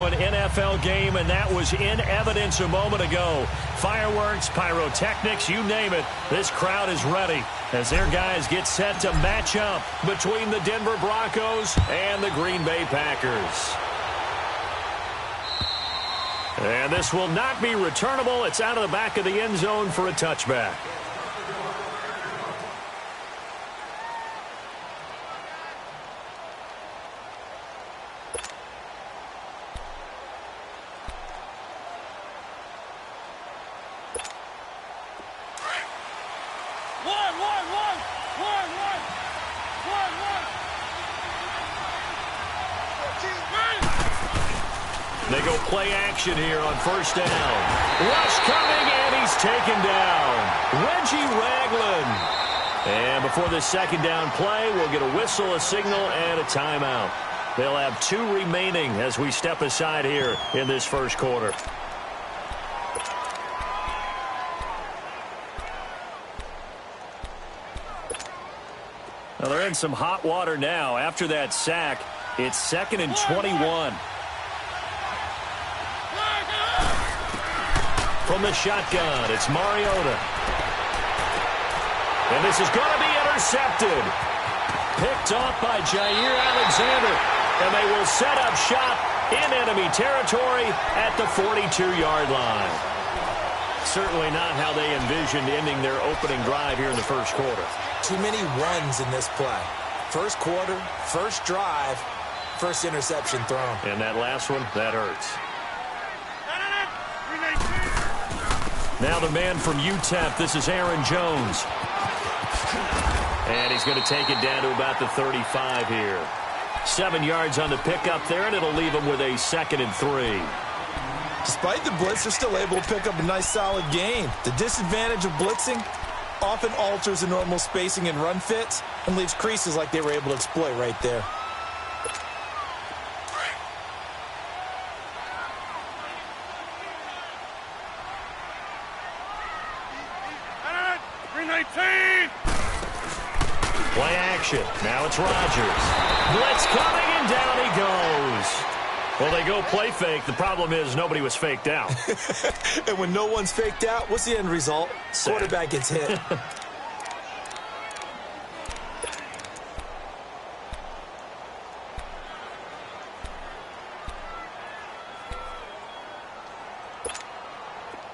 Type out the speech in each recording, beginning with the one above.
An NFL game, and that was in evidence a moment ago. Fireworks, pyrotechnics, you name it. This crowd is ready as their guys get set to match up between the Denver Broncos and the Green Bay Packers. And this will not be returnable. It's out of the back of the end zone for a touchback. They go play action here on first down. Rush coming, and he's taken down. Reggie Ragland. And before this second down play, we'll get a whistle, a signal, and a timeout. They'll have 2 remaining as we step aside here in this first quarter. Well, they're in some hot water now. After that sack, it's 2nd and 21. From the shotgun, it's Mariota. And this is going to be intercepted. Picked off by Jair Alexander. And they will set up shop in enemy territory at the 42-yard line. Certainly not how they envisioned ending their opening drive here in the first quarter. Too many ones in this play. First quarter, first drive, first interception thrown. And that last one, that hurts. Now the man from UTEP, this is Aaron Jones. And he's going to take it down to about the 35 here. 7 yards on the pickup there, and it'll leave him with a 2nd and 3. Despite the blitz, they're still able to pick up a nice, solid gain. The disadvantage of blitzing often alters the normal spacing and run fits and leaves creases like they were able to exploit right there. Play action. Now it's Rodgers. Blitz coming, and down he goes. Well, they go play fake. The problem is nobody was faked out. And when no one's faked out, what's the end result? Quarterback gets hit.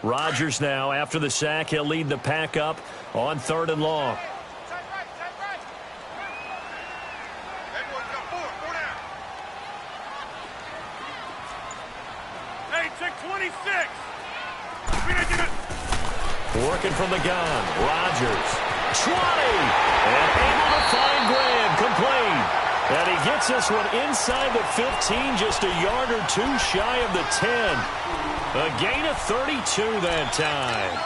Rodgers now, after the sack, he'll lead the pack up on 3rd and long. Working from the gun, Rodgers, 20, and able to find Graham, complete. And he gets this one inside the 15, just a yard or 2 shy of the 10. A gain of 32 that time.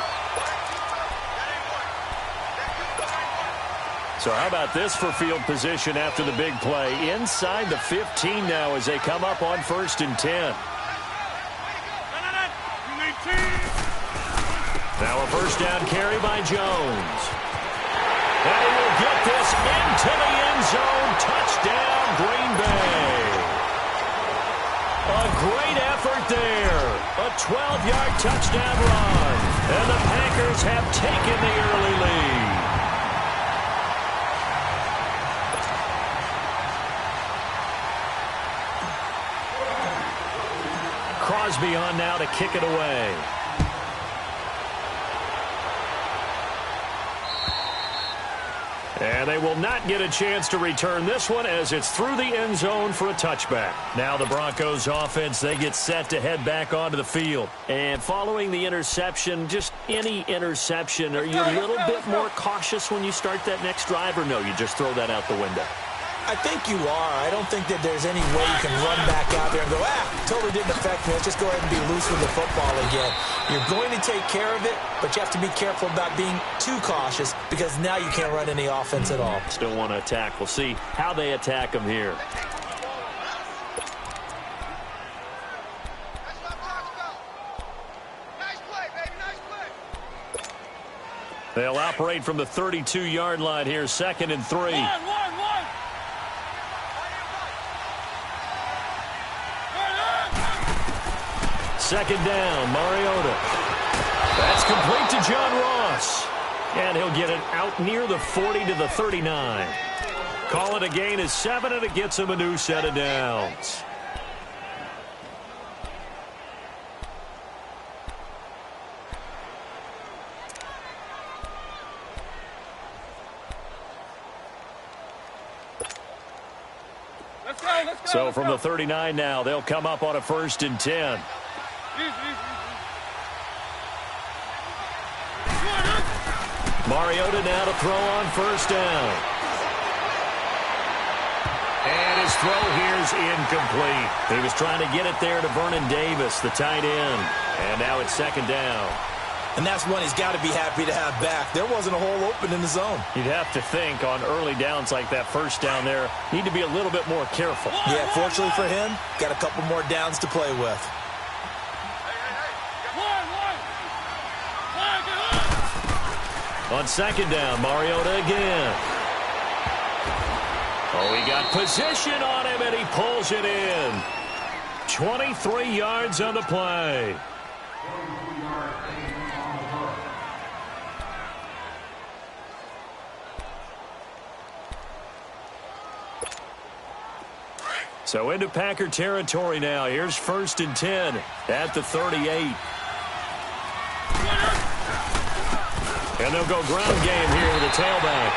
So how about this for field position after the big play? Inside the 15 now as they come up on 1st and 10. Now a first down carry by Jones. And he will get this into the end zone. Touchdown, Green Bay. A great effort there. A 12-yard touchdown run. And the Packers have taken the early lead. Crosby on now to kick it away. And they will not get a chance to return this one as it's through the end zone for a touchback. Now the Broncos offense, they get set to head back onto the field. And following the interception, just any interception, are you a little bit more cautious when you start that next drive, or no, you just throw that out the window? I think you are. I don't think that there's any way you can run back out there and go, totally didn't affect me. Let's just go ahead and be loose with the football again. You're going to take care of it, but you have to be careful about being too cautious because now you can't run any offense at all. Still want to attack. We'll see how they attack them here. They'll operate from the 32-yard line here, 2nd and 3. second down. Mariota. That's complete to John Ross. And he'll get it out near the 40 to the 39. Call it a gain of 7, and it gets him a new set of downs. So from the 39 now, they'll come up on a 1st and 10. Mariota now to throw on 1st down. And his throw here's incomplete. He was trying to get it there to Vernon Davis, the tight end. And now it's 2nd down. And that's one he's got to be happy to have back. There wasn't a hole open in the zone. You'd have to think on early downs like that 1st down there, need to be a little bit more careful. Yeah, fortunately for him, got a couple more downs to play with. On 2nd down, Mariota again. Oh, he got position on him, and he pulls it in. 23 yards on the play. So into Packer territory now. Here's 1st and 10 at the 38. And they'll go ground game here with the tailback.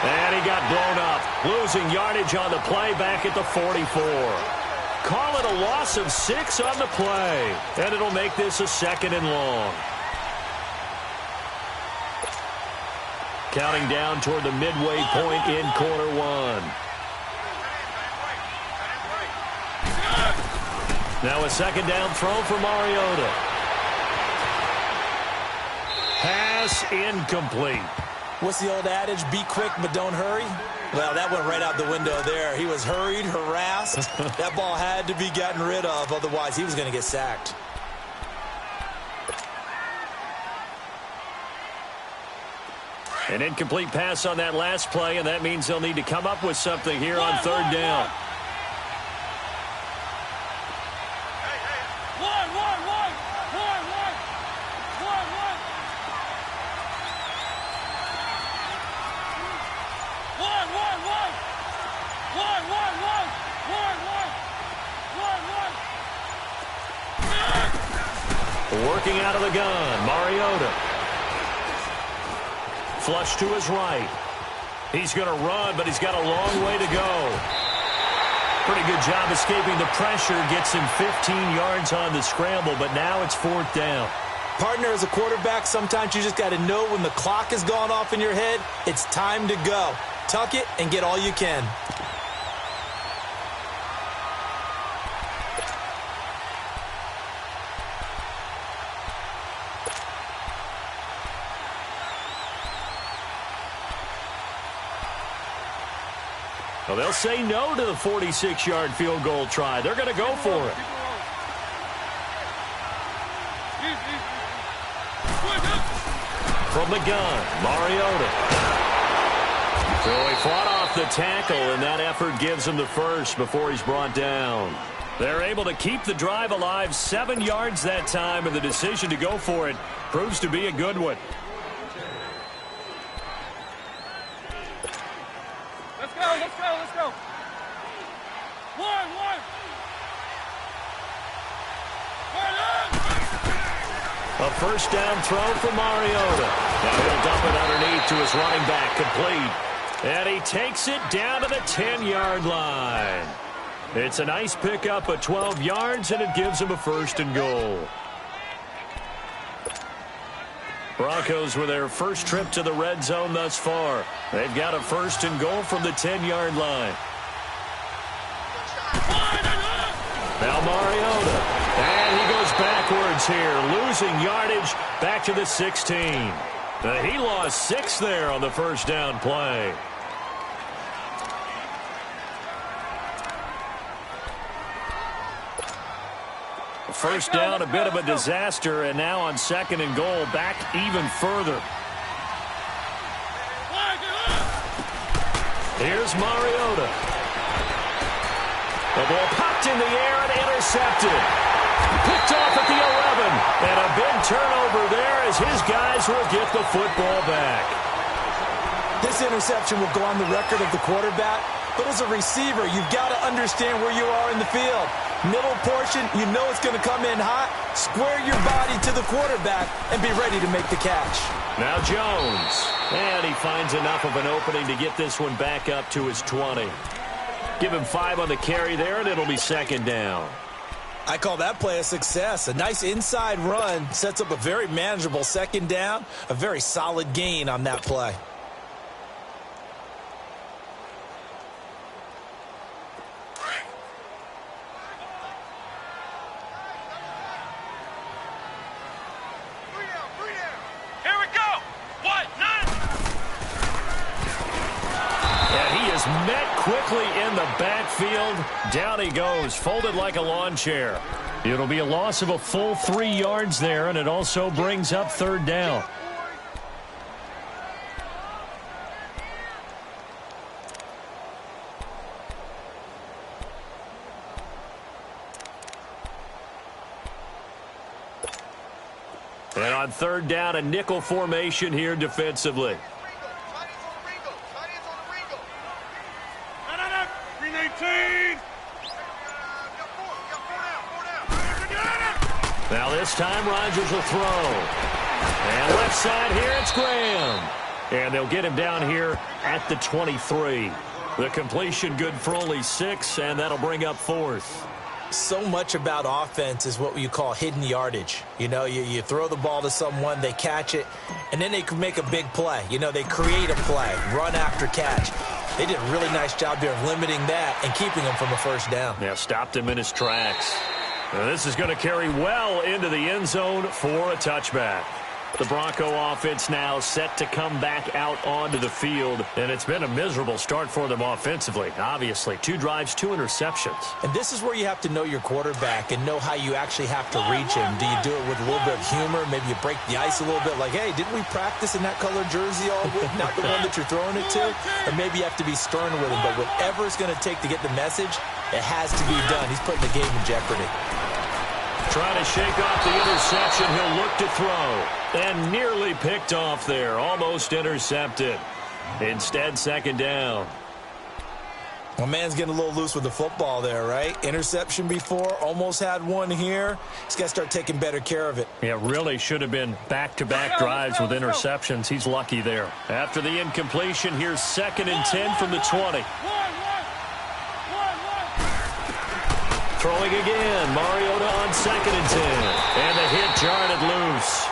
And he got blown up. Losing yardage on the play back at the 44. Call it a loss of 6 on the play. And it'll make this a 2nd and long. Counting down toward the midway point in quarter 1. Now a 2nd down throw for Mariota. Pass incomplete. What's the old adage? Be quick, but don't hurry. Well, that went right out the window there. He was hurried, harassed. That ball had to be gotten rid of. Otherwise, he was going to get sacked. An incomplete pass on that last play, and that means they'll need to come up with something here on 3rd down. Working out of the gun, Mariota. Flush to his right. He's going to run, but he's got a long way to go. Pretty good job escaping the pressure. Gets him 15 yards on the scramble, but now it's 4th down. Partner, as a quarterback, sometimes you just got to know when the clock has gone off in your head, it's time to go. Tuck it and get all you can. Well, they'll say no to the 46-yard field goal try. They're going to go for it. From the gun, Mariota. So he fought off the tackle, and that effort gives him the first before he's brought down. They're able to keep the drive alive, 7 yards that time, and the decision to go for it proves to be a good one. Let's go. One. A 1st down throw for Mariota. Now he'll dump it underneath to his running back, complete. And he takes it down to the 10-yard line. It's a nice pickup of 12 yards, and it gives him a 1st and goal. Broncos with their first trip to the red zone thus far. They've got a 1st and goal from the 10-yard line. Now Mariota. And he goes backwards here, losing yardage back to the 16. He lost 6 there on the 1st down play. First down, a bit of a disaster, and now on 2nd and goal, back even further. Here's Mariota. The ball popped in the air and intercepted. Picked off at the turnover there as his guys will get the football back. This interception will go on the record of the quarterback, but as a receiver, you've got to understand where you are in the field. Middle portion, you know it's going to come in hot. Square your body to the quarterback and be ready to make the catch. Now Jones. And he finds enough of an opening to get this one back up to his 20. Give him 5 on the carry there, and it'll be second down. I call that play a success. A nice inside run sets up a very manageable second down. A very solid gain on that play. Met quickly in the backfield. Down he goes, folded like a lawn chair. It'll be a loss of a full 3 yards there, and it also brings up third down. And on third down, a nickel formation here defensively. Now this time Rodgers will throw. And left side here, it's Graham. And they'll get him down here at the 23. The completion good for only 6, and that'll bring up fourth. So much about offense is what you call hidden yardage. You know, you throw the ball to someone, they catch it, and then they can make a big play. You know, they create a play, run after catch. They did a really nice job there of limiting that and keeping him from a first down. Yeah, stopped him in his tracks. Now this is going to carry well into the end zone for a touchback. The Bronco offense now set to come back out onto the field, and it's been a miserable start for them offensively. Obviously, 2 drives, 2 interceptions. And this is where you have to know your quarterback and know how you actually have to reach him. Do you do it with a little bit of humor? Maybe you break the ice a little bit, like, hey, didn't we practice in that color jersey all week, not the one that you're throwing it to? Or maybe you have to be stern with him, but whatever it's going to take to get the message, it has to be done. He's putting the game in jeopardy. Trying to shake off the interception. He'll look to throw. And nearly picked off there. Almost intercepted. Instead, second down. Well, man's getting a little loose with the football there, right? Interception before, almost had one here. He's got to start taking better care of it. Yeah, really should have been back-to-back drives with interceptions. He's lucky there. After the incompletion, here's 2nd and 10 from the 20. Throwing again. Mariota on 2nd and 10. And the hit jarred it loose.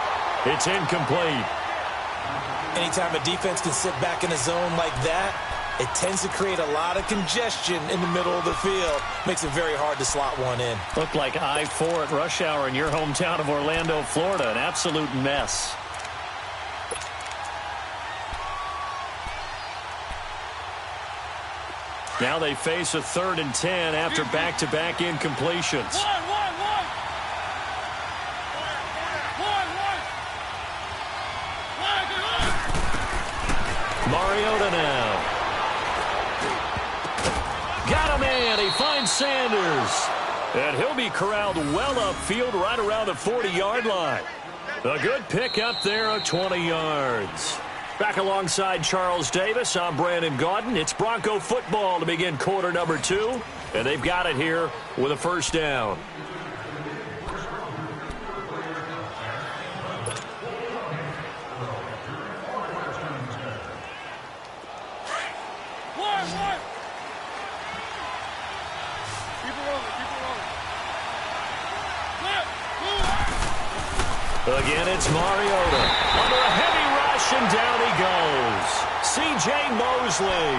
It's incomplete. Anytime a defense can sit back in a zone like that, it tends to create a lot of congestion in the middle of the field. Makes it very hard to slot one in. Looked like I-4 at rush hour in your hometown of Orlando, Florida. An absolute mess. Now they face a 3rd and 10 after back-to-back incompletions. Mariota now. Got a man. He finds Sanders. And he'll be corralled well upfield right around the 40-yard line. A good pick up there of 20 yards. Back alongside Charles Davis, I'm Brandon Gaudin. It's Bronco football to begin quarter number 2. And they've got it here with a first down. Again, it's Mariota. Under a heavy rush, and down he goes. C.J. Mosley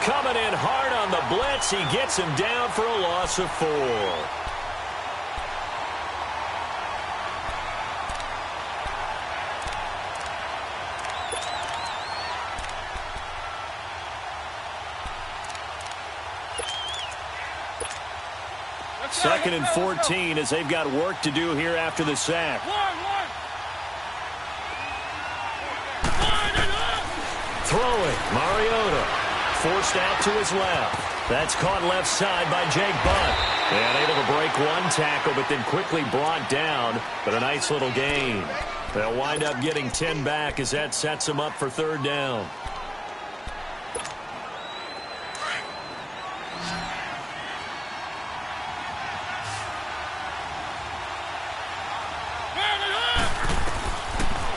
coming in hard on the blitz. He gets him down for a loss of 4. Second and 14 as they've got work to do here after the sack. Throwing, Mariota. Forced out to his left. That's caught left side by Jake Butt. And able to break one tackle, but then quickly brought down. But a nice little gain. They'll wind up getting 10 back as that sets them up for third down.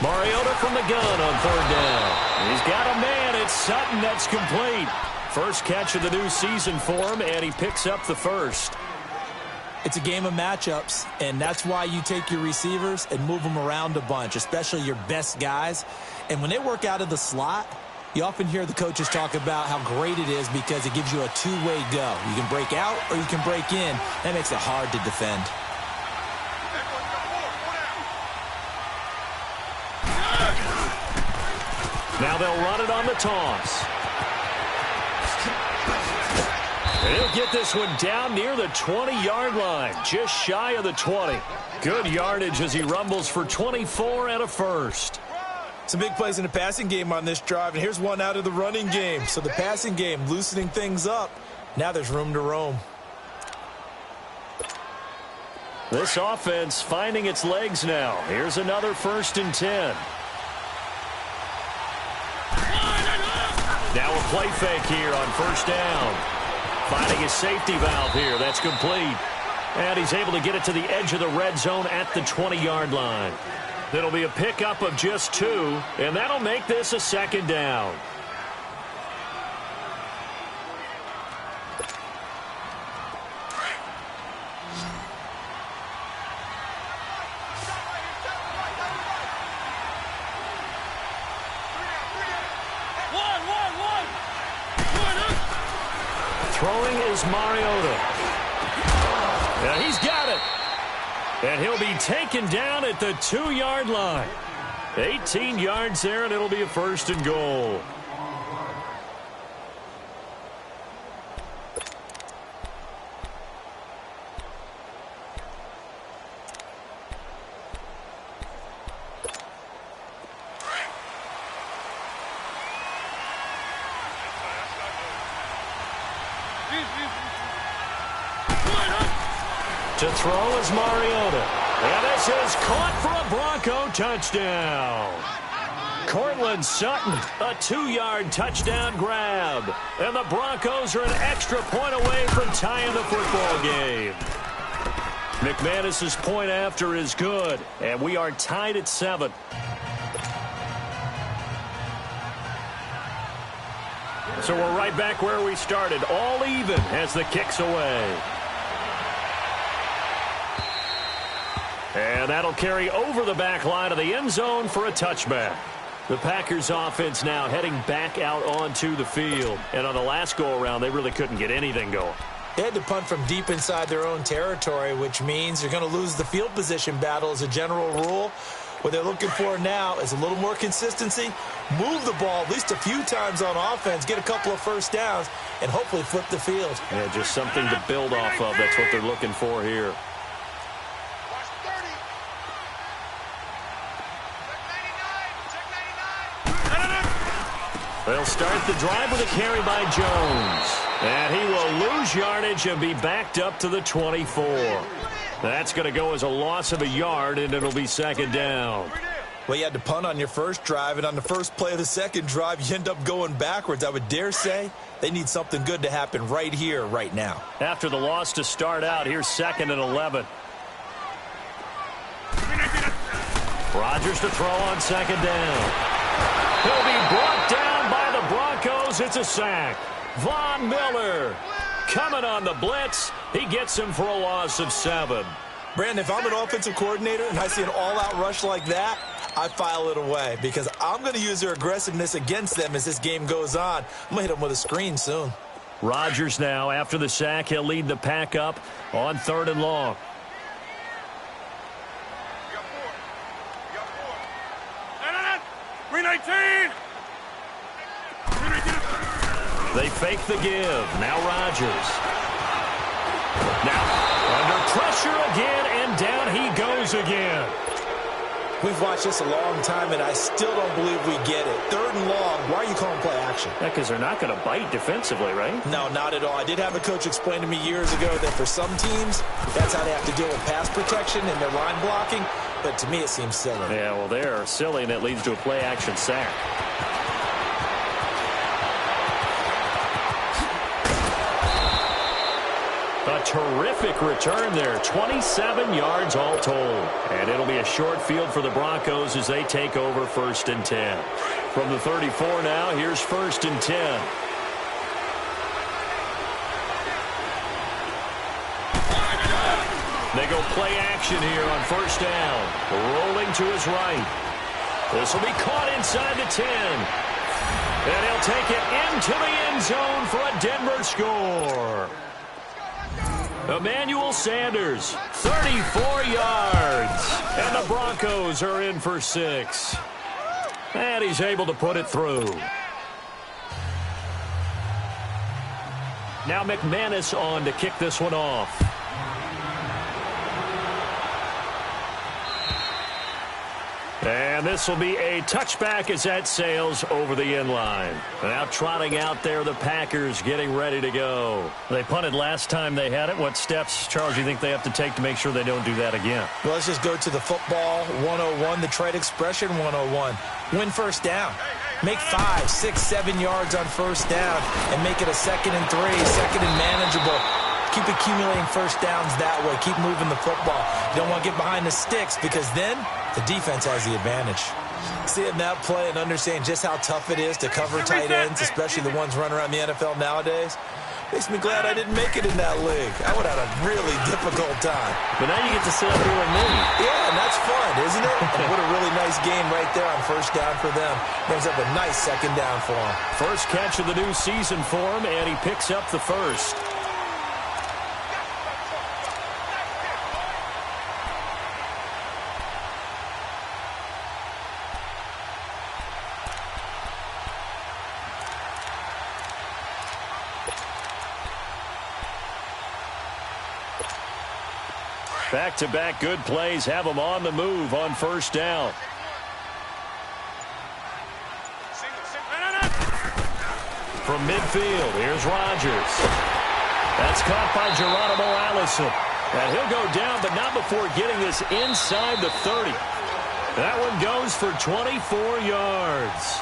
Mariota from the gun on third down. He's got a man. It's Sutton that's complete. First catch of the new season for him, and he picks up the first. It's a game of matchups, and that's why you take your receivers and move them around a bunch, especially your best guys. And when they work out of the slot, you often hear the coaches talk about how great it is because it gives you a two-way go. You can break out or you can break in. That makes it hard to defend. Now they'll run it on the toss. And he'll get this one down near the 20-yard line, just shy of the 20. Good yardage as he rumbles for 24 and a first. Some big plays in the passing game on this drive, and here's one out of the running game. So the passing game loosening things up. Now there's room to roam. This offense finding its legs now. Here's another 1st and 10. Now a play fake here on first down. Finding his safety valve here. That's complete. And he's able to get it to the edge of the red zone at the 20-yard line. It'll be a pickup of just 2, and that'll make this a second down. Throwing is Mariota. And he's got it. And he'll be taken down at the 2-yard line. 18 yards there, and it'll be a 1st and goal. To throw is Mariota. And this is caught for a Bronco touchdown. Cortland Sutton, a 2-yard touchdown grab. And the Broncos are an extra point away from tying the football game. McManus's point after is good, and we are tied at 7. So we're right back where we started, all even as the kick's away. And that'll carry over the back line of the end zone for a touchback. The Packers offense now heading back out onto the field. And on the last go-around, they really couldn't get anything going. They had to punt from deep inside their own territory, which means you're going to lose the field position battle as a general rule. What they're looking for now is a little more consistency, move the ball at least a few times on offense, get a couple of first downs, and hopefully flip the field. Yeah, just something to build off of. That's what they're looking for here. They'll start the drive with a carry by Jones. And he will lose yardage and be backed up to the 24. That's going to go as a loss of a yard, and it'll be second down. Well, you had to punt on your first drive, and on the first play of the second drive, you end up going backwards. I would dare say they need something good to happen right here, right now. After the loss to start out, here's 2nd and 11. Rodgers to throw on 2nd down. He'll be brought down by the Broncos. It's a sack. Von Miller coming on the blitz. He gets him for a loss of 7. Brandon, if I'm an offensive coordinator and I see an all-out rush like that, I file it away because I'm going to use their aggressiveness against them as this game goes on. I'm going to hit them with a screen soon. Rodgers now, after the sack, he'll lead the pack up on 3rd and long. They fake the give. Now Rodgers. Now under pressure again, and down he goes again. We've watched this a long time, and I still don't believe we get it. 3rd and long, why are you calling play action? Yeah, because they're not going to bite defensively, right? No, not at all. I did have a coach explain to me years ago that for some teams, that's how they have to deal with pass protection and their line blocking, but to me it seems silly. Yeah, well, they're silly, and it leads to a play action sack. A terrific return there, 27 yards all told. And it'll be a short field for the Broncos as they take over 1st and 10. From the 34 now, here's 1st and 10. They go play action here on 1st down. Rolling to his right. This will be caught inside the 10. And he'll take it into the end zone for a Denver score. Emmanuel Sanders, 34 yards. And the Broncos are in for 6. And he's able to put it through. Now McManus on to kick this one off. And this will be a touchback as that sails over the end line. Now trotting out there, the Packers getting ready to go. They punted last time they had it. What steps, Charles, do you think they have to take to make sure they don't do that again? Well, let's just go to the football 101, the trade expression 101. Win 1st down. Make 5, 6, 7 yards on 1st down and make it a 2nd and 3, 2nd and manageable. Keep accumulating 1st downs that way. Keep moving the football. You don't want to get behind the sticks because then the defense has the advantage. Seeing that play and understanding just how tough it is to cover tight ends, especially the ones running around the NFL nowadays, makes me glad I didn't make it in that league. I would have had a really difficult time. But now you get to sit up here with me. Yeah, and that's fun, isn't it? And what a really nice game right there on 1st down for them. Brings up a nice 2nd down for him. First catch of the new season for him, and he picks up the 1st. Back-to-back good plays have them on the move on 1st down. From midfield, here's Rodgers. That's caught by Geronimo Allison. And he'll go down, but not before getting this inside the 30. That one goes for 24 yards.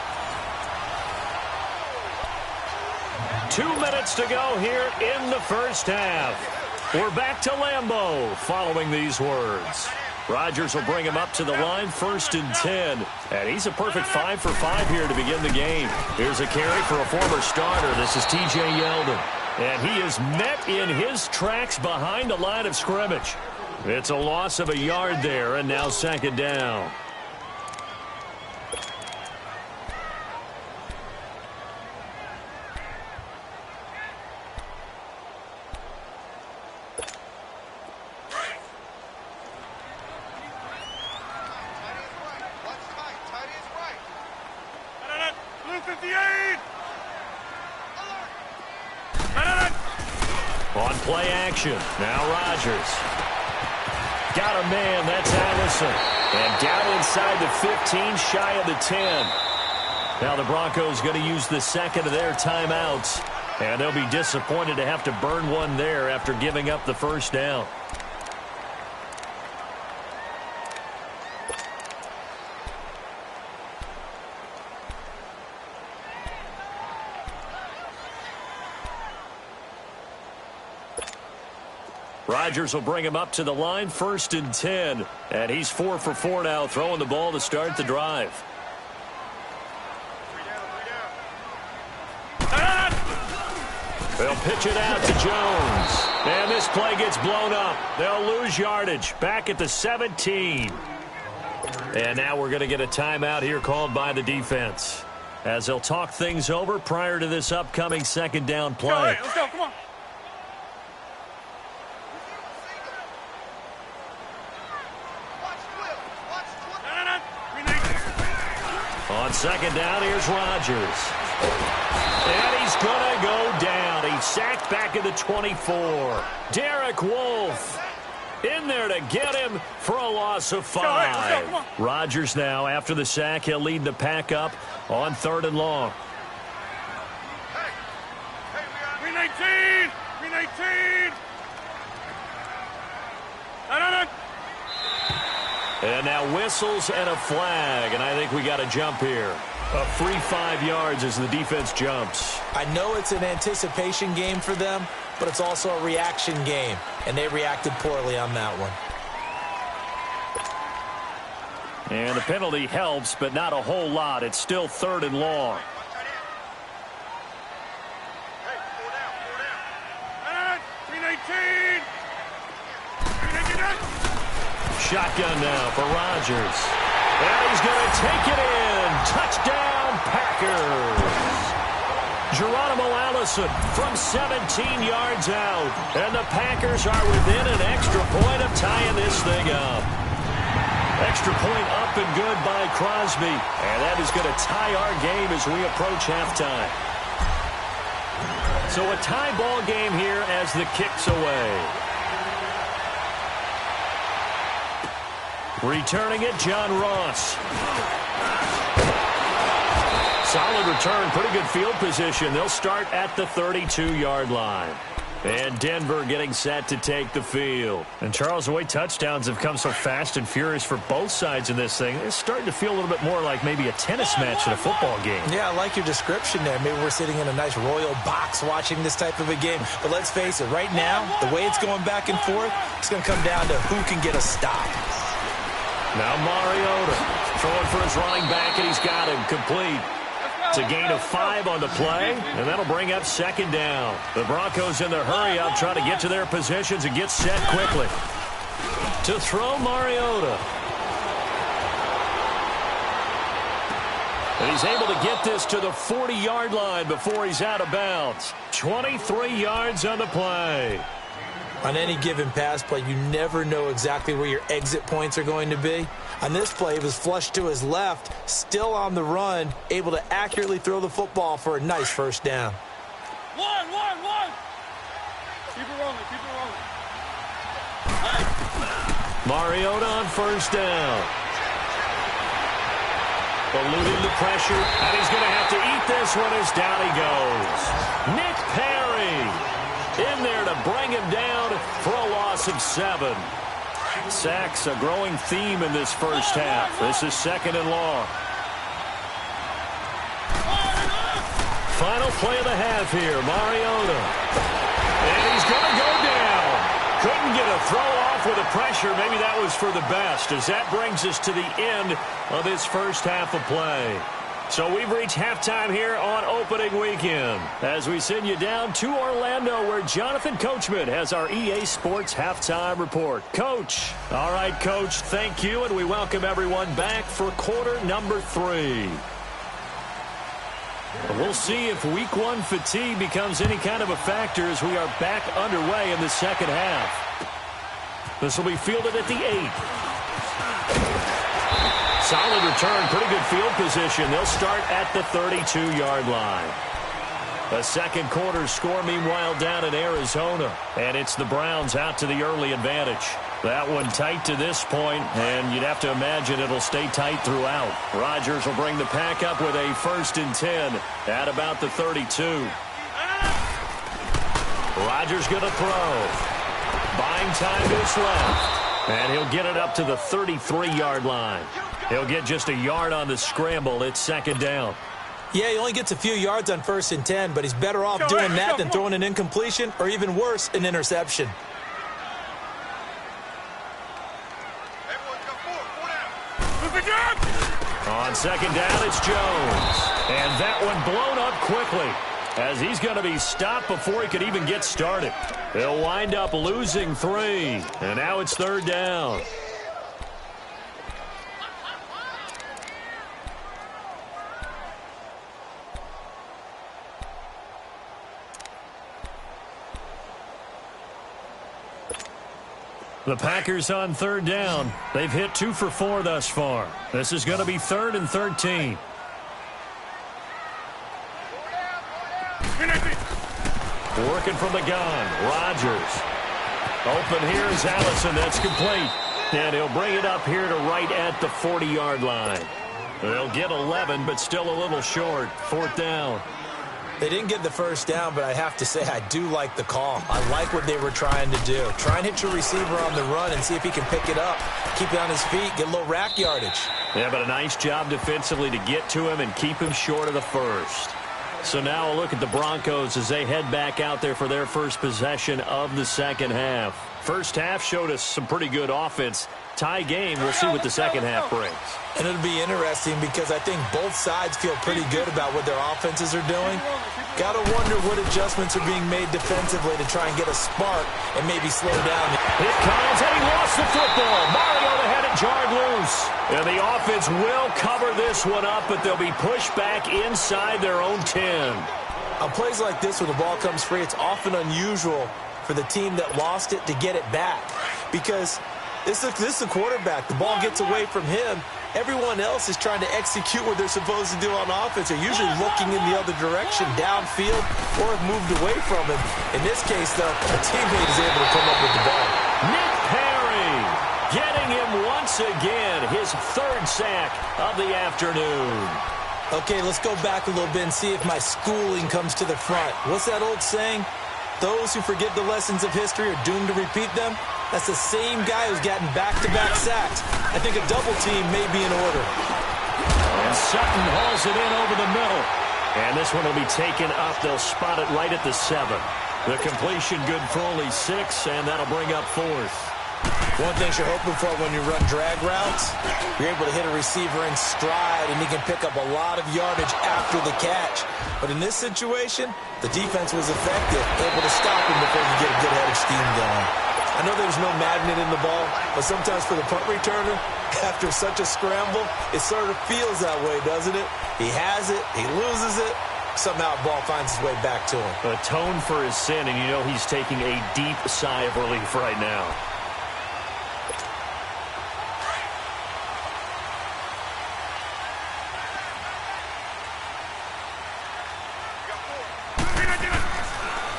2 minutes to go here in the 1st half. We're back to Lambeau following these words. Rodgers will bring him up to the line, 1st and 10. And he's a perfect 5 for 5 here to begin the game. Here's a carry for a former starter. This is T.J. Yeldon. And he is met in his tracks behind the line of scrimmage. It's a loss of a yard there, and now 2nd down. On play action, now Rodgers. Got a man, that's Allison. And down inside the 15, shy of the 10. Now the Broncos going to use the 2nd of their timeouts. And they'll be disappointed to have to burn one there after giving up the 1st down. Rodgers will bring him up to the line, 1st and 10. And he's 4 for 4 now, throwing the ball to start the drive. They'll pitch it out to Jones. And this play gets blown up. They'll lose yardage back at the 17. And now we're going to get a timeout here called by the defense, as they'll talk things over prior to this upcoming 2nd down play. All right, let's go, come on. On 2nd down, here's Rodgers. And he's going to go down. He's sacked back at the 24. Derek Wolfe. In there to get him for a loss of 5. Let's go, come on. Rodgers now, after the sack, he'll lead the pack up on 3rd and long. 319! 319! No. And now whistles and a flag, and I think we got a jump here. A free 5 yards as the defense jumps. I know it's an anticipation game for them, but it's also a reaction game, and they reacted poorly on that one. And the penalty helps, but not a whole lot. It's still 3rd and long. Hey, 319! 319! Shotgun now for Rodgers. And he's going to take it in. Touchdown, Packers. Geronimo Allison from 17 yards out. And the Packers are within an extra point of tying this thing up. Extra point up and good by Crosby. And that is going to tie our game as we approach halftime. So a tie ball game here as the kick's away. Returning it, John Ross. Solid return, pretty good field position. They'll start at the 32-yard line. And Denver getting set to take the field. And Charles, the way touchdowns have come so fast and furious for both sides in this thing, it's starting to feel a little bit more like maybe a tennis match in a football game. Yeah, I like your description there. Maybe we're sitting in a nice royal box watching this type of a game. But let's face it, right now, the way it's going back and forth, it's going to come down to who can get a stop. Now Mariota throwing for his running back, and he's got him complete. It's a gain of 5 on the play, and that'll bring up 2nd down. The Broncos in the hurry-up trying to get to their positions and get set quickly. To throw Mariota. And he's able to get this to the 40-yard line before he's out of bounds. 23 yards on the play. On any given pass play, you never know exactly where your exit points are going to be. On this play, it was flushed to his left, still on the run, able to accurately throw the football for a nice 1st down. One! Keep it rolling. Mariota on 1st down. Eluding the pressure, and he's going to have to eat this one as down he goes. Nick Perry in there to bring him down for a loss of 7. Sacks, a growing theme in this first half. This is 2nd and long. Final play of the half here, Mariota. And he's going to go down. Couldn't get a throw off with the pressure. Maybe that was for the best, as that brings us to the end of this first half of play. So we've reached halftime here on opening weekend as we send you down to Orlando, where Jonathan Coachman has our EA Sports halftime report. Coach. All right, Coach, thank you, and we welcome everyone back for quarter number 3. We'll see if week 1 fatigue becomes any kind of a factor as we are back underway in the second half. This will be fielded at the 8. Solid return, pretty good field position. They'll start at the 32-yard line. A second quarter score, meanwhile, down in Arizona. And it's the Browns out to the early advantage. That one tight to this point, and you'd have to imagine it'll stay tight throughout. Rodgers will bring the pack up with a 1st and 10 at about the 32. Rodgers going to throw. Buying time to his left. And he'll get it up to the 33-yard line. He'll get just a yard on the scramble. It's 2nd down. Yeah, he only gets a few yards on 1st and 10, but he's better off doing that than throwing an incompletion or, even worse, an interception. On 2nd down, it's Jones. And that one blown up quickly as he's going to be stopped before he could even get started. They'll wind up losing 3, and now it's 3rd down. The Packers on 3rd down. They've hit 2 for 4 thus far. This is going to be 3rd and 13. Working from the gun, Rodgers. Open here is Allison. That's complete. And he'll bring it up here to right at the 40-yard line. They'll get 11, but still a little short. 4th down. They didn't get the first down, but I have to say I do like the call. I like what they were trying to do. Try and hit your receiver on the run and see if he can pick it up. Keep it on his feet, get a little rack yardage. Yeah, but a nice job defensively to get to him and keep him short of the first. So now a look at the Broncos as they head back out there for their first possession of the second half. First half showed us some pretty good offense. Tie game, we'll see what the second half brings. And it'll be interesting because I think both sides feel pretty good about what their offenses are doing. Got to wonder what adjustments are being made defensively to try and get a spark and maybe slow down. Here comes, and he lost the football. Mariota had it jarred loose. And the offense will cover this one up, but they'll be pushed back inside their own 10. On plays like this where the ball comes free, it's often unusual for the team that lost it to get it back because this is the quarterback. The ball gets away from him. Everyone else is trying to execute what they're supposed to do on offense. They're usually looking in the other direction, downfield, or have moved away from him. In this case, though, a teammate is able to come up with the ball. Nick Perry getting him once again, his 3rd sack of the afternoon. Okay, let's go back a little bit and see if my schooling comes to the front. What's that old saying? Those who forget the lessons of history are doomed to repeat them. That's the same guy who's gotten back-to-back sacks. I think a double team may be in order. And Sutton hauls it in over the middle. And this one will be taken up. They'll spot it right at the 7. The completion good for only 6, and that'll bring up 4th. One thing you're hoping for when you run drag routes, you're able to hit a receiver in stride, and he can pick up a lot of yardage after the catch. But in this situation, the defense was effective, able to stop him before you get a good head of steam going. I know there's no magnet in the ball, but sometimes for the punt returner, after such a scramble, it sort of feels that way, doesn't it? He has it, he loses it, somehow the ball finds its way back to him. Atone for his sin, and you know he's taking a deep sigh of relief right now.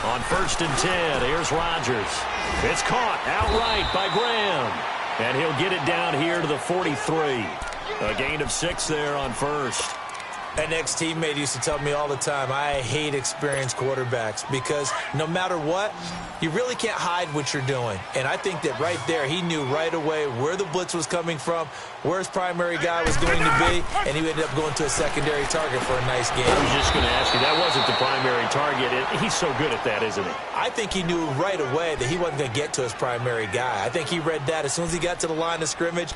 On 1st and 10, here's Rodgers. It's caught outright by Graham. And he'll get it down here to the 43. A gain of 6 there on 1st. An ex-teammate used to tell me all the time, I hate experienced quarterbacks because no matter what, you really can't hide what you're doing. And I think that right there, he knew right away where the blitz was coming from, where his primary guy was going to be, and he ended up going to a secondary target for a nice game. I was just going to ask you, that wasn't the primary target. He's so good at that, isn't he? I think he knew right away that he wasn't going to get to his primary guy. I think he read that as soon as he got to the line of scrimmage,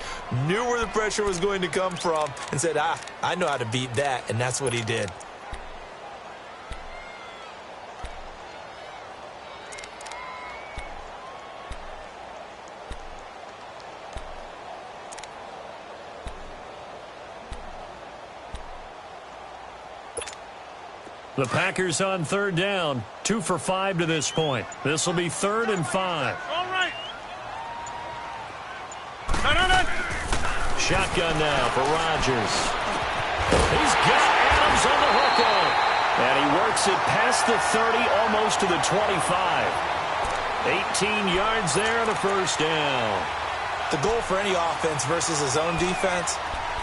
knew where the pressure was going to come from, and said, I know how to beat that, and that's what he did. The Packers on 3rd down. 2 for 5 to this point. This will be 3rd and 5. All right. Shotgun now for Rodgers. He's got Adams on the hook on. And he works it past the 30, almost to the 25. 18 yards there on a 1st down. The goal for any offense versus his own defense,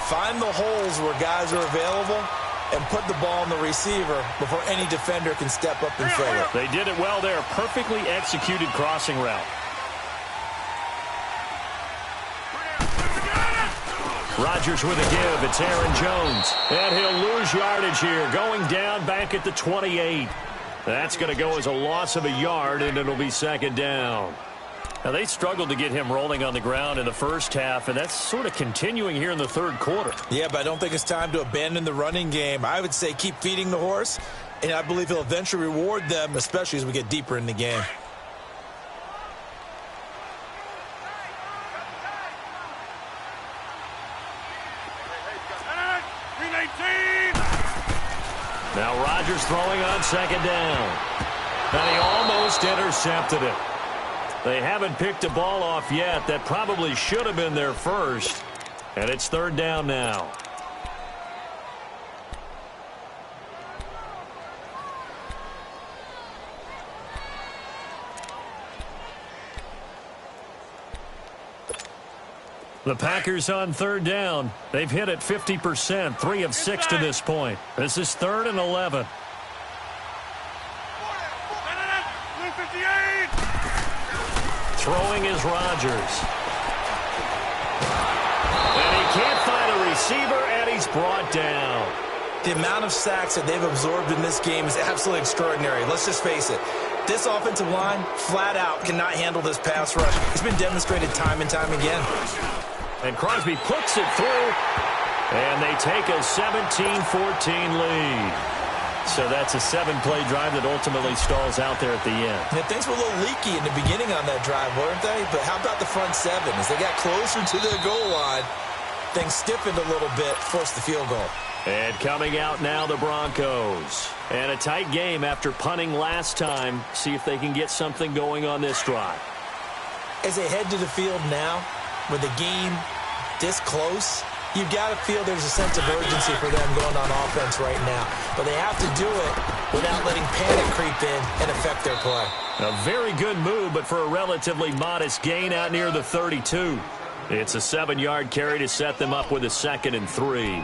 find the holes where guys are available and put the ball on the receiver before any defender can step up and fill it. They did it well there. Perfectly executed crossing route. Rodgers with a give. It's Aaron Jones. And he'll lose yardage here. Going down back at the 28. That's going to go as a loss of a yard, and it'll be 2nd down. Now, they struggled to get him rolling on the ground in the first half, and that's sort of continuing here in the 3rd quarter. Yeah, but I don't think it's time to abandon the running game. I would say keep feeding the horse, and I believe he'll eventually reward them, especially as we get deeper in the game. Now Rodgers throwing on 2nd down. And he almost intercepted it. They haven't picked a ball off yet. That probably should have been their first. And it's 3rd down now. The Packers on third down. They've hit it 50%, 3 of 6 to this point. This is 3rd and 11. Throwing is Rodgers. And he can't find a receiver, and he's brought down. The amount of sacks that they've absorbed in this game is absolutely extraordinary. Let's just face it. This offensive line, flat out, cannot handle this pass rush. It's been demonstrated time and time again. And Crosby puts it through, and they take a 17-14 lead. So that's a 7-play drive that ultimately stalls out there at the end. Yeah, things were a little leaky in the beginning on that drive, weren't they? But how about the front 7? As they got closer to the goal line, things stiffened a little bit, forced the field goal. And coming out now, the Broncos. And a tight game after punting last time. See if they can get something going on this drive. As they head to the field now, with the game this close, you've got to feel there's a sense of urgency for them going on offense right now. But they have to do it without letting panic creep in and affect their play. A very good move, but for a relatively modest gain out near the 32. It's a 7-yard carry to set them up with a 2nd and 3.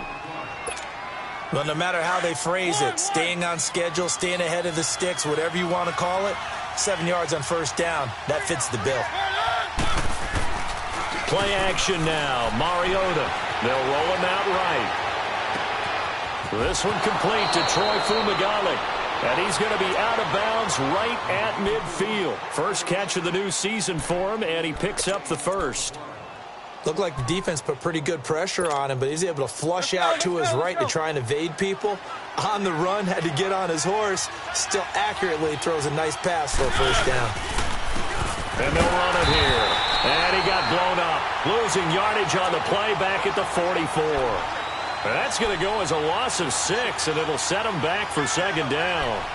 Well, no matter how they phrase it, staying on schedule, staying ahead of the sticks, whatever you want to call it, 7 yards on first down, that fits the bill. Play action now. Mariota. They'll roll him out right. This one complete to Troy Fumagalli. And he's going to be out of bounds right at midfield. First catch of the new season for him, and he picks up the first. Looked like the defense put pretty good pressure on him, but he's able to flush out to his right to try and evade people. On the run, had to get on his horse. Still accurately throws a nice pass for a first down. And they'll run it here. And he got blown up. Losing yardage on the play back at the 44. That's going to go as a loss of 6, and it'll set him back for 2nd down.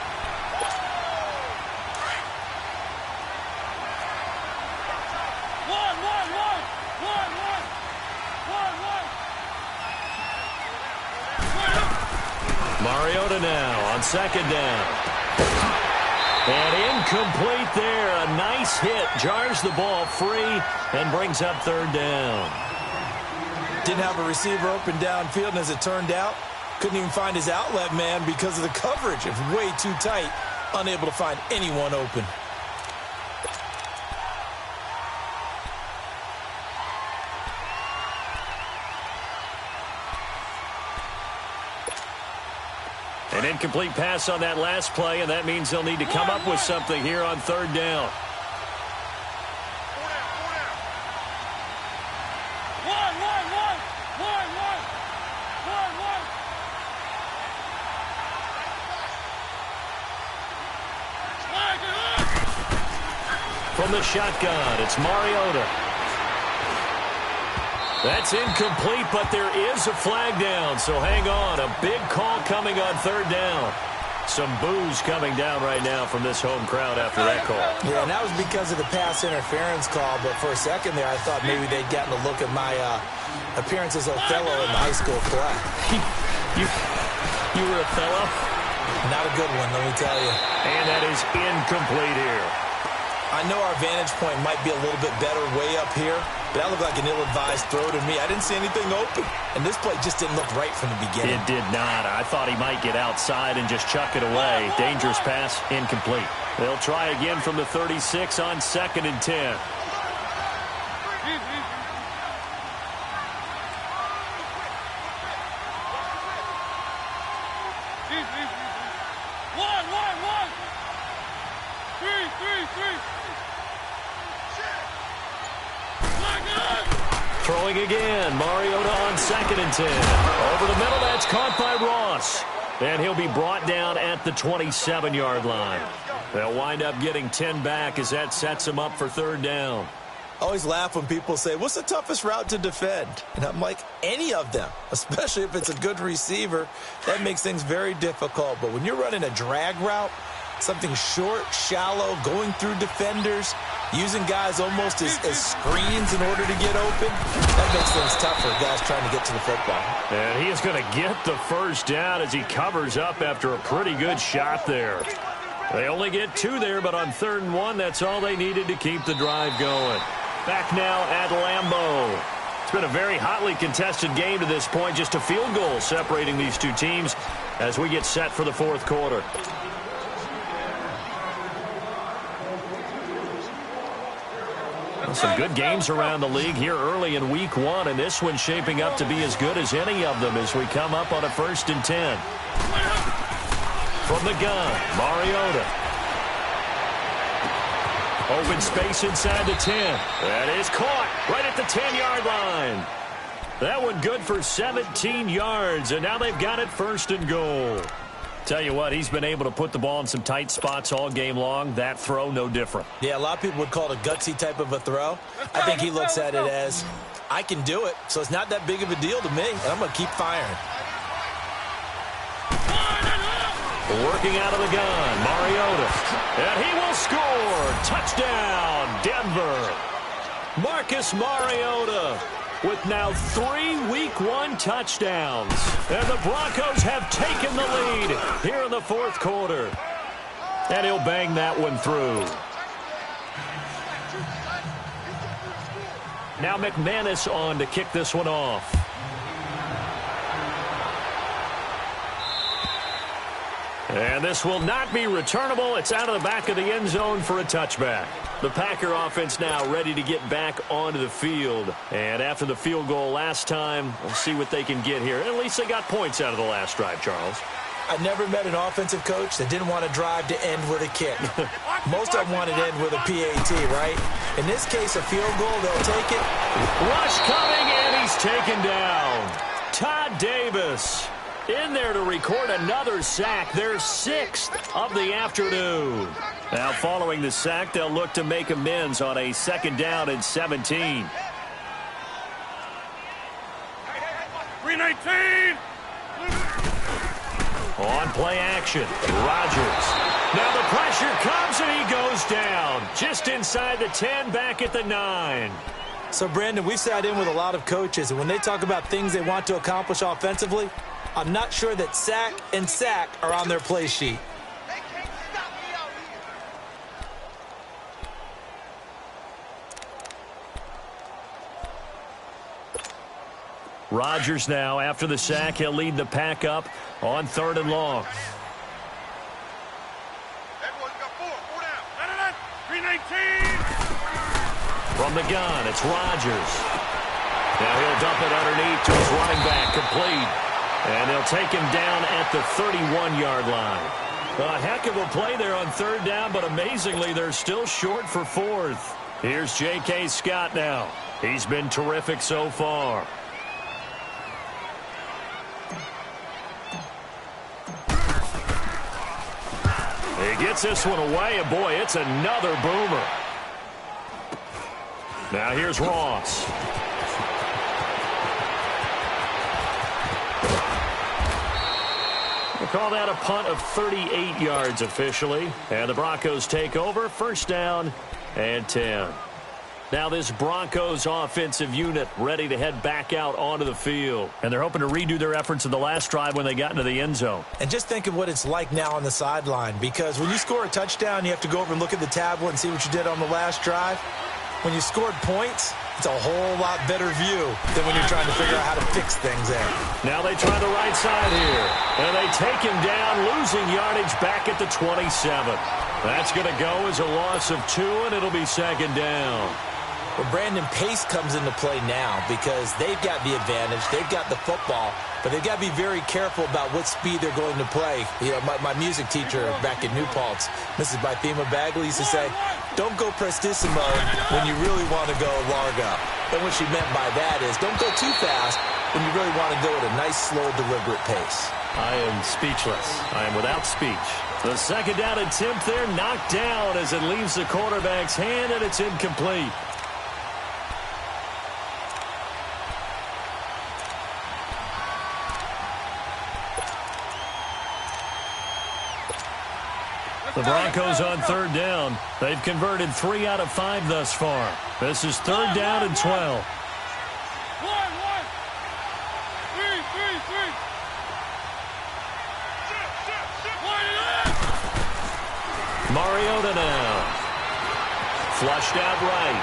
Mariota now on 2nd down. And incomplete there. A nice hit. Jars the ball free and brings up 3rd down. Didn't have a receiver open downfield, and as it turned out, couldn't even find his outlet man because of the coverage. It was way too tight. Unable to find anyone open. An incomplete pass on that last play, and that means they'll need to come up with something here on 3rd down. From the shotgun, it's Mariota. That's incomplete, but there is a flag down, so hang on. A big call coming on 3rd down. Some boos coming down right now from this home crowd after that call. Yeah, and that was because of the pass interference call, but for a second there I thought maybe they'd gotten a look at my appearance as Othello in the high school play. You were Othello? Not a good one, let me tell you. And that is incomplete here. I know our vantage point might be a little bit better way up here, but that looked like an ill-advised throw to me. I didn't see anything open, and this play just didn't look right from the beginning. It did not. I thought he might get outside and just chuck it away. Dangerous pass, incomplete. They'll try again from the 36 on 2nd and 10. Throwing again. Mariota on 2nd and 10. Over the middle, that's caught by Ross. And he'll be brought down at the 27-yard line. They'll wind up getting 10 back as that sets them up for 3rd down. I always laugh when people say, what's the toughest route to defend? And I'm like, any of them, especially if it's a good receiver. That makes things very difficult. But when you're running a drag route, something short, shallow, going through defenders, using guys almost as screens in order to get open, that makes things tough for guys trying to get to the football. And he is going to get the first down as he covers up after a pretty good shot there. They only get 2 there, but on 3rd and 1, that's all they needed to keep the drive going. Back now at Lambeau. It's been a very hotly contested game to this point. Just a field goal separating these two teams as we get set for the fourth quarter. Some good games around the league here early in week one, and this one's shaping up to be as good as any of them as we come up on a 1st and 10. From the gun, Mariota. Open space inside the 10. That is caught right at the 10-yard line. That one good for 17 yards, and now they've got it 1st and goal. Tell you what, he's been able to put the ball in some tight spots all game long. That throw, no different. Yeah, a lot of people would call it a gutsy type of a throw. I think he looks at it as, I can do it, so it's not that big of a deal to me, and I'm going to keep firing. Working out of the gun, Mariota. And he will score. Touchdown, Denver. Marcus Mariota with now 3 Week 1 touchdowns. And the Broncos have taken the lead here in the fourth quarter. And he'll bang that one through. Now McManus on to kick this one off. And this will not be returnable. It's out of the back of the end zone for a touchback. The Packer offense now ready to get back onto the field. And after the field goal last time, we'll see what they can get here. At least they got points out of the last drive, Charles. I never met an offensive coach that didn't want to drive to end with a kick. Most of them want to end with a PAT, right? In this case, a field goal, they'll take it. Rush coming, and he's taken down. Todd Davis in there to record another sack, their 6th of the afternoon. Now following the sack, they'll look to make amends on a 2nd down and 17. 319. On play action, Rodgers. Now the pressure comes and he goes down. Just inside the 10, back at the 9. So, Brandon, we've sat in with a lot of coaches, and when they talk about things they want to accomplish offensively, I'm not sure that sack and sack are on their play sheet. Rodgers now, after the sack, he'll lead the pack up on 3rd and long. Everyone's got 4 down. 319. From the gun, it's Rodgers. Now he'll dump it underneath to his running back, complete. And they'll take him down at the 31-yard line. A heck of a play there on 3rd down, but amazingly, they're still short for 4th. Here's J.K. Scott now. He's been terrific so far. He gets this one away, and boy, it's another boomer. Now here's Ross. We'll call that a punt of 38 yards officially. And the Broncos take over, 1st down and 10. Now this Broncos offensive unit ready to head back out onto the field. And they're hoping to redo their efforts in the last drive when they got into the end zone. And just think of what it's like now on the sideline, because when you score a touchdown, you have to go over and look at the tablet and see what you did on the last drive. When you scored points, it's a whole lot better view than when you're trying to figure out how to fix things there. Now they try the right side here. And they take him down, losing yardage back at the 27. That's going to go as a loss of 2, and it'll be 2nd down. Well, Brandon, pace comes into play now because they've got the advantage. They've got the football, but they've got to be very careful about what speed they're going to play. You know, my music teacher back in New Paltz, Mrs. Bythema Bagley, used to say, don't go prestissimo when you really want to go largo. And what she meant by that is don't go too fast when you really want to go at a nice, slow, deliberate pace. I am speechless. I am without speech. The 2nd down attempt there knocked down as it leaves the quarterback's hand, and it's incomplete. The Broncos on 3rd down. They've converted 3 out of 5 thus far. This is 3rd down and 12. 1, 1. 3. Mariota now. Flushed out right.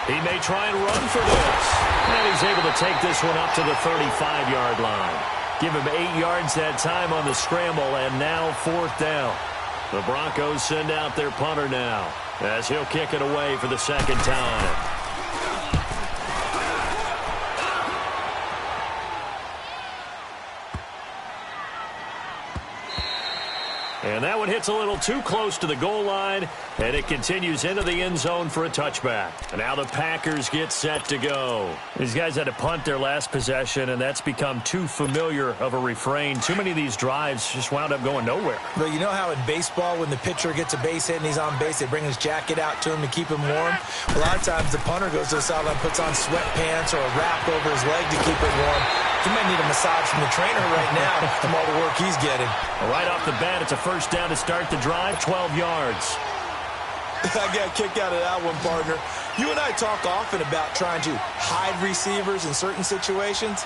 He may try and run for this. And he's able to take this one up to the 35-yard line. Give him 8 yards that time on the scramble, and now 4th down. The Broncos send out their punter now, as he'll kick it away for the 2nd time. And that one hits a little too close to the goal line, and it continues into the end zone for a touchback. And now the Packers get set to go. These guys had to punt their last possession, and that's become too familiar of a refrain. Too many of these drives just wound up going nowhere. Well, you know how in baseball, when the pitcher gets a base hit and he's on base, they bring his jacket out to him to keep him warm? A lot of times the punter goes to the sideline, puts on sweatpants or a wrap over his leg to keep it warm. He might need a massage from the trainer right now from all the work he's getting. Right off the bat, it's a 1st down to start the drive, 12 yards. I got a kick out of that one, partner. You and I talk often about trying to hide receivers in certain situations,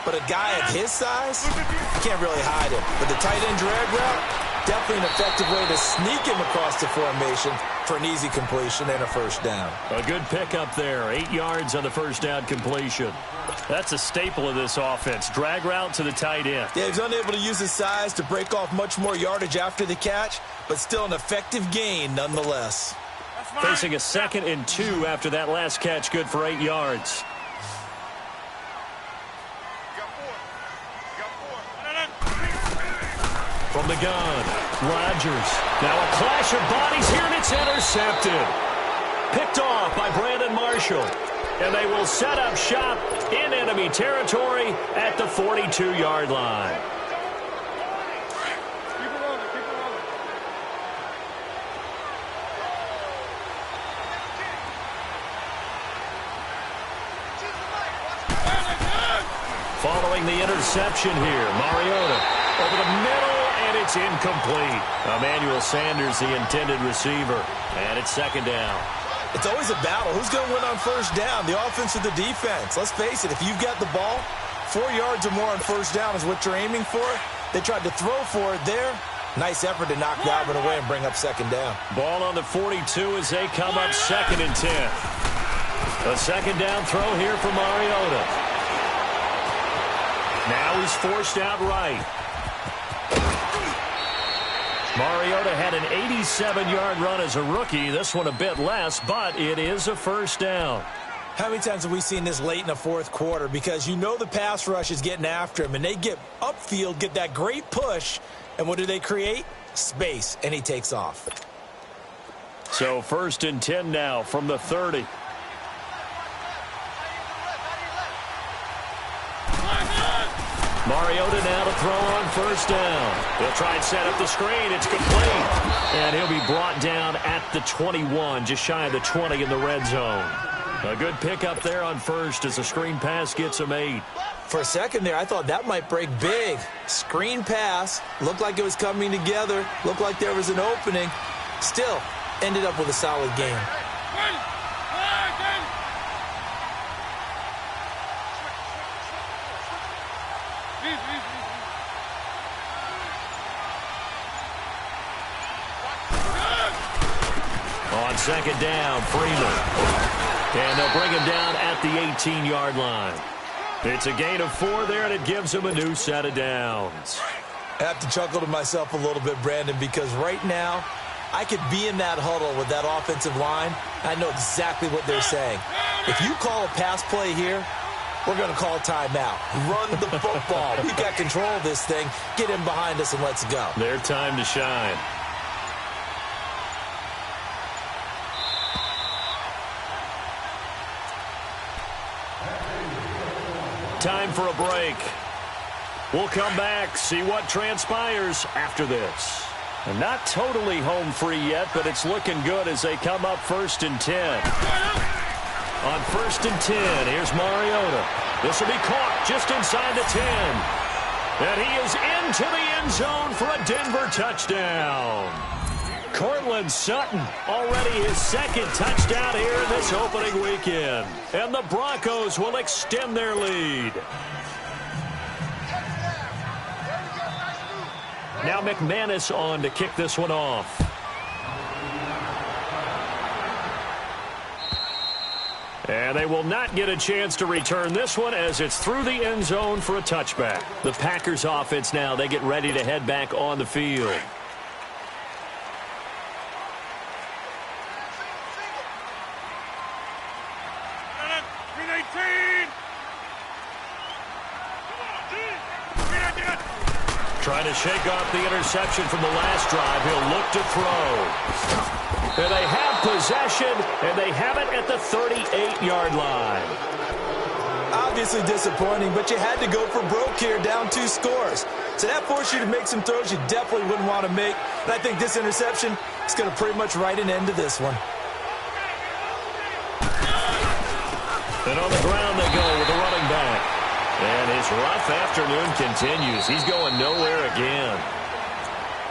but a guy at his size, you can't really hide him. But the tight end drag route, definitely an effective way to sneak him across the formation for an easy completion and a 1st down. A good pickup there, 8 yards on the 1st down completion. That's a staple of this offense, drag route to the tight end. Yeah, he's unable to use his size to break off much more yardage after the catch, but still an effective gain nonetheless. Facing a 2nd and 2 after that last catch, good for 8 yards. From the gun, Rodgers. Now a clash of bodies here, and it's intercepted. Picked off by Brandon Marshall. And they will set up shop in enemy territory at the 42-yard line. Following the interception here, Mariota over the middle, and it's incomplete. Emmanuel Sanders, the intended receiver, and it's 2nd down. It's always a battle. Who's going to win on 1st down, the offense or the defense? Let's face it, if you've got the ball, 4 yards or more on 1st down is what you're aiming for. They tried to throw for it there. Nice effort to knock Dalvin away and bring up 2nd down. Ball on the 42 as they come up 2nd and 10. A 2nd down throw here for Mariota. Now he's forced out right. Mariota had an 87-yard run as a rookie. This one a bit less, but it is a 1st down. How many times have we seen this late in the 4th quarter? Because you know the pass rush is getting after him, and they get upfield, get that great push, and what do they create? Space, and he takes off. So 1st and 10 now from the 30. Mariota now to throw on 1st down. He'll try and set up the screen. It's complete. And he'll be brought down at the 21, just shy of the 20 in the red zone. A good pickup there on 1st as the screen pass gets him 8. For a second there, I thought that might break big. Screen pass. Looked like it was coming together. Looked like there was an opening. Still, ended up with a solid game. On 2nd down, Freeman. And they'll bring him down at the 18-yard line. It's a gain of 4 there, and it gives him a new set of downs. I have to chuckle to myself a little bit, Brandon, because right now I could be in that huddle with that offensive line. I know exactly what they're saying. If you call a pass play here, we're going to call a timeout. Run the football. We've got control of this thing. Get in behind us and let's go. Their time to shine. Time for a break. We'll come back, see what transpires after this. And not totally home free yet, but it's looking good as they come up 1st and 10. On 1st and 10, here's Mariota. This will be caught just inside the 10. And he is into the end zone for a Denver touchdown. Cortland Sutton, already his 2nd touchdown here in this opening weekend. And the Broncos will extend their lead. Now McManus on to kick this one off. And they will not get a chance to return this one as it's through the end zone for a touchback. The Packers offense now, they get ready to head back on the field. Trying to shake off the interception from the last drive. He'll look to throw. And they have possession, and they have it at the 38-yard line. Obviously disappointing, but you had to go for broke here, down 2 scores. So that forced you to make some throws you definitely wouldn't want to make. And I think this interception is going to pretty much write an end to this one. And on the ground they go with the running back. And his rough afternoon continues. He's going nowhere again.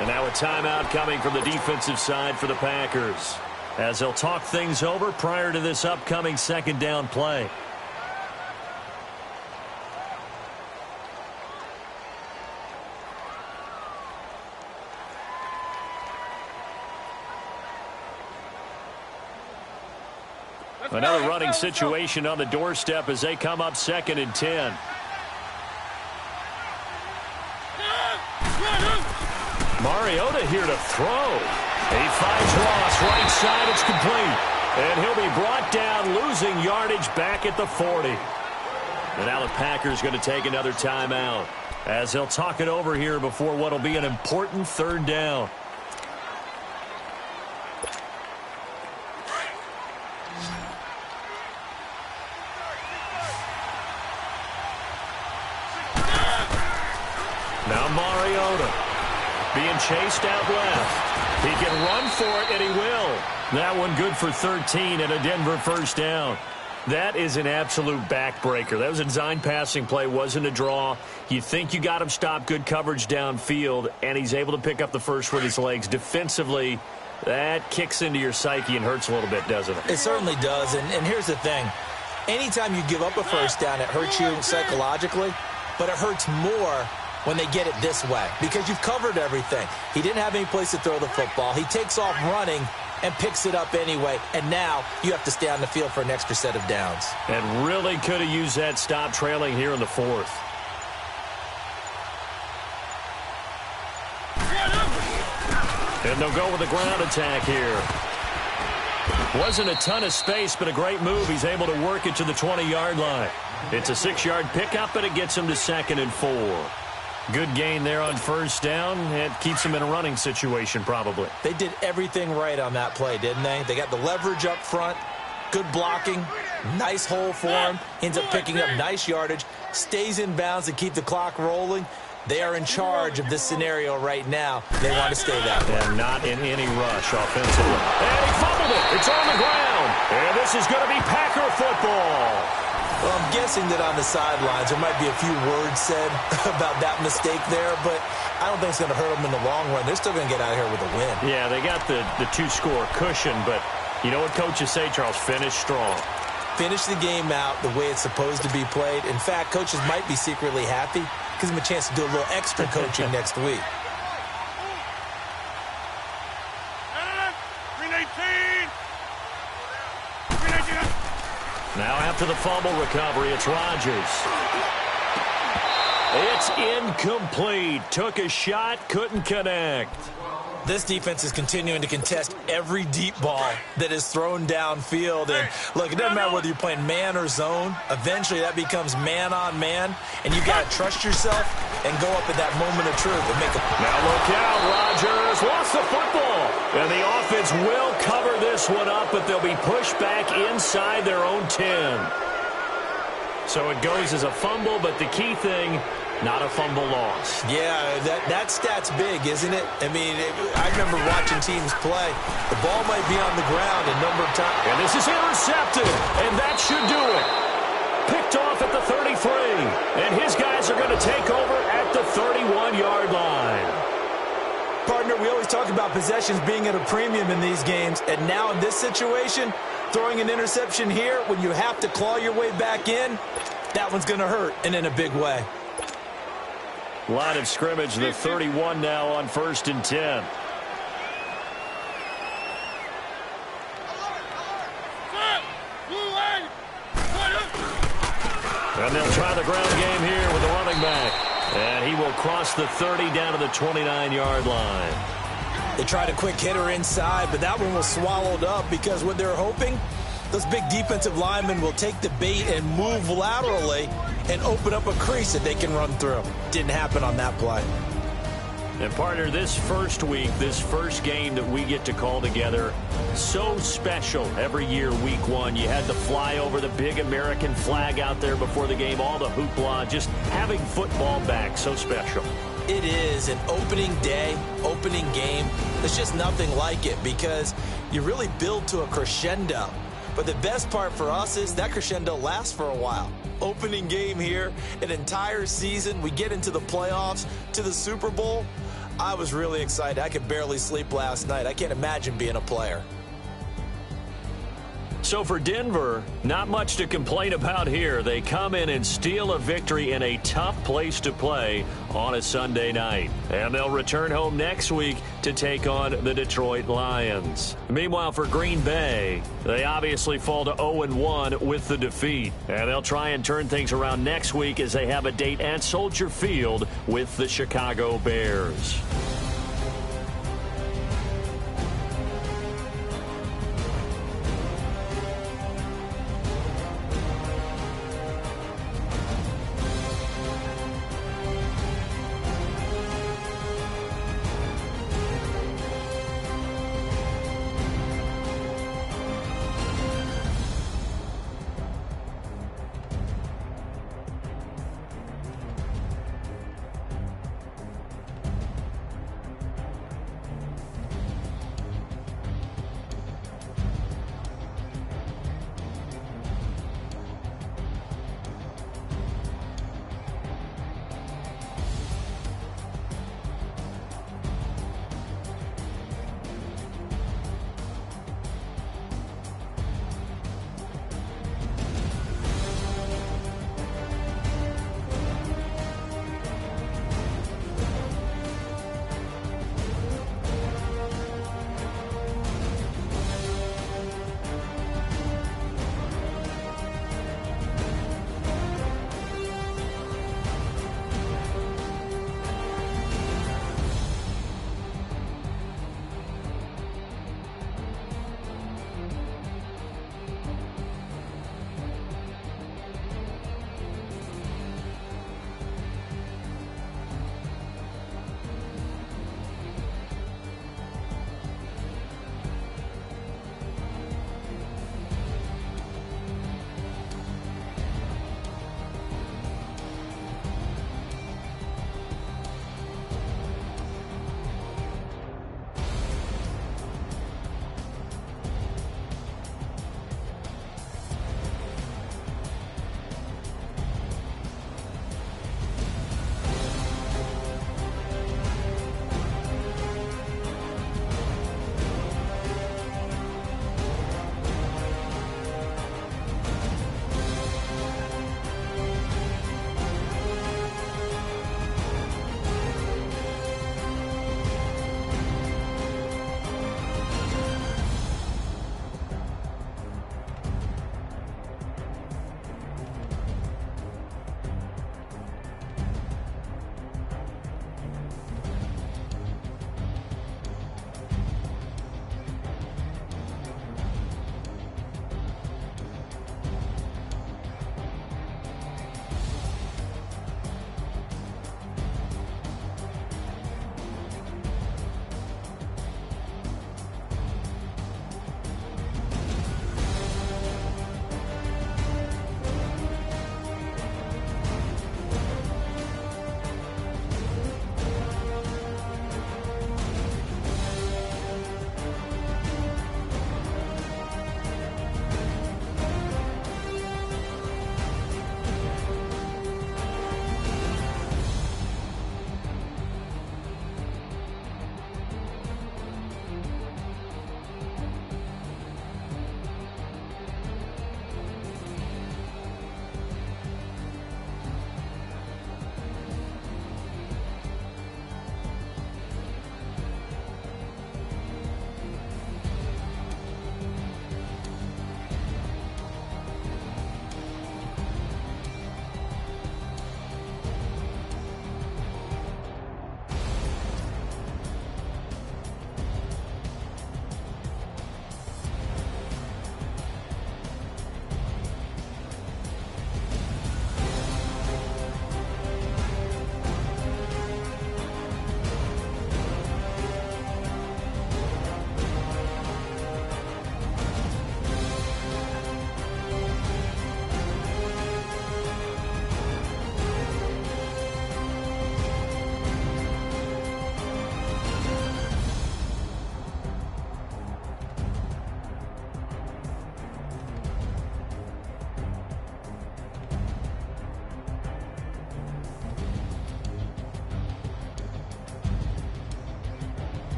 And now a timeout coming from the defensive side for the Packers, as they'll talk things over prior to this upcoming second down play. Another running situation on the doorstep as they come up 2nd and 10. Mariota here to throw. He finds Ross right side. It's complete. And he'll be brought down, losing yardage back at the 40. And now the Packers going to take another timeout as they'll talk it over here before what will be an important 3rd down. Now Mariota being chased out left. He can run for it, and he will. That one good for 13 and a Denver 1st down. That is an absolute backbreaker. That was a design passing play, wasn't a draw. You think you got him stopped, good coverage downfield, and he's able to pick up the first with his legs. Defensively, that kicks into your psyche and hurts a little bit, doesn't it? It certainly does, and here's the thing. Anytime you give up a 1st down, it hurts you psychologically, but it hurts more when they get it this way, because you've covered everything. He didn't have any place to throw the football. He takes off running and picks it up anyway, and now you have to stay on the field for an extra set of downs. And really could have used that stop trailing here in the 4th. And they'll go with the ground attack here. Wasn't a ton of space, but a great move. He's able to work it to the 20-yard line. It's a 6-yard pickup, and it gets him to 2nd and 4. Good gain there on 1st down. It keeps them in a running situation, probably. They did everything right on that play, didn't they? They got the leverage up front, good blocking, nice hole for him, ends up picking up nice yardage, stays in bounds to keep the clock rolling. They are in charge of this scenario right now. They want to stay that way. And not in any rush offensively. And he fumbled it. It's on the ground. And this is going to be Packer football. Well, I'm guessing that on the sidelines there might be a few words said about that mistake there, but I don't think it's going to hurt them in the long run. They're still going to get out of here with a win. Yeah, they got the 2-score cushion, but you know what coaches say, Charles? Finish strong. Finish the game out the way it's supposed to be played. In fact, coaches might be secretly happy. Gives them a chance to do a little extra coaching next week. 319. Now after the fumble recovery, it's Rodgers. It's incomplete. Took a shot, couldn't connect. This defense is continuing to contest every deep ball that is thrown downfield. And look, it doesn't matter whether you're playing man or zone. Eventually that becomes man on man, and you got to trust yourself and go up at that moment of truth and make a... Now look out, Rodgers lost the football. And the offense will cover this one up, but they'll be pushed back inside their own 10. So it goes as a fumble, but the key thing, not a fumble loss. Yeah, that stat's big, isn't it? I mean, I remember watching teams play. The ball might be on the ground a number of times. And this is intercepted, and that should do it. Picked off at the 33, and his guys are going to take over at the 31-yard line. Partner, we always talk about possessions being at a premium in these games, and now in this situation, throwing an interception here when you have to claw your way back in, that one's going to hurt, and in a big way. Line of scrimmage, the 31 now on 1st and 10. And they'll try the ground game here with the running back. And he will cross the 30 down to the 29-yard line. They tried a quick hitter inside, but that one was swallowed up because what they're hoping, those big defensive linemen will take the bait and move laterally and open up a crease that they can run through. Didn't happen on that play. And, partner, this first week, this first game that we get to call together, so special every year, week one. You had to fly over the big American flag out there before the game, all the hoopla, just having football back, so special. It is an opening day, opening game. There's just nothing like it because you really build to a crescendo. But the best part for us is that crescendo lasts for a while. Opening game here, an entire season. We get into the playoffs, to the Super Bowl. I was really excited. I could barely sleep last night. I can't imagine being a player. So for Denver, not much to complain about here. They come in and steal a victory in a tough place to play on a Sunday night. And they'll return home next week to take on the Detroit Lions. Meanwhile, for Green Bay, they obviously fall to 0-1 with the defeat. And they'll try and turn things around next week as they have a date at Soldier Field with the Chicago Bears.